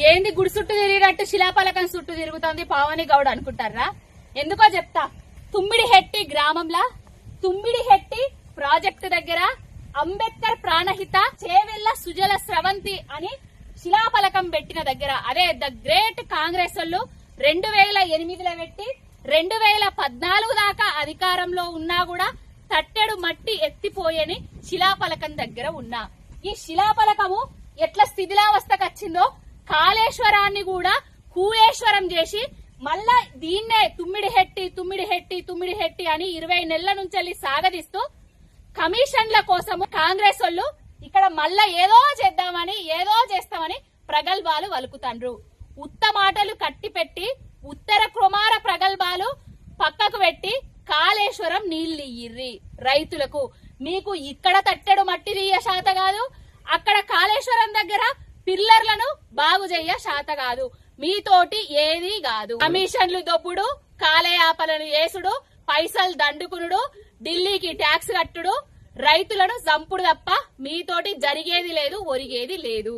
ఏంది గుడి చుట్టూ తిరిగినట్టు శిలాపలకం చుట్టూ తిరుగుతోంది పావని గౌడ్ అనుకుంటారా? ఎందుకో చెప్తా. తుమ్మిడిహెట్టి గ్రామంలో తుమ్మిడిహెట్టి ప్రాజెక్టు దగ్గర అంబేద్కర్ ప్రాణహిత చేవెళ్ల సుజల స్రవంతి అని శిలాఫలకం పెట్టిన దగ్గర అదే ద గ్రేట్ కాంగ్రెస్ వాళ్ళు 2008లో పెట్టి 2014 దాకా అధికారంలో ఉన్నా కూడా తట్టెడు మట్టి ఎత్తిపోయని శిలాఫలకం దగ్గర ఉన్నా. ఈ శిలాఫలకము ఎట్లా స్థితిలావస్థకు వచ్చిందో కాళేశ్వరాన్ని కూడా కూయేశ్వరం చేసి మళ్ళా దీన్నే తుమ్మిడిహెట్టి అని 20 నెలల నుంచి సాగదీస్తూ కమిషన్ల కోసము కాంగ్రెస్ వాళ్ళు ఇక్కడ మళ్ళా ఏదో చేద్దామని ఏదో చేస్తామని ప్రగల్భాలు వలుకుతాండ్రు. ఉత్త మాటలు కట్టిపెట్టి ఉత్తర కుమార ప్రగల్భాలు పక్కకు పెట్టి కాళేశ్వరం నీళ్లు ఇయ్యిర్రి రైతులకు. మీకు ఇక్కడ తట్టెడు మట్టి తీయ శాత కాదు, అక్కడ కాళేశ్వరం దగ్గర పిల్లర్లను బాగు చెయ్య శాత కాదు. మీతోటి ఏది కాదు. కమిషన్లు దొబ్బుడు, కాలయాపలను వేసుడు, పైసలు దండుకునుడు, ఢిల్లీకి ట్యాక్స్ కట్టుడు, రైతులను చంపుడు తప్ప మీతోటి జరిగేది లేదు, ఒరిగేది లేదు.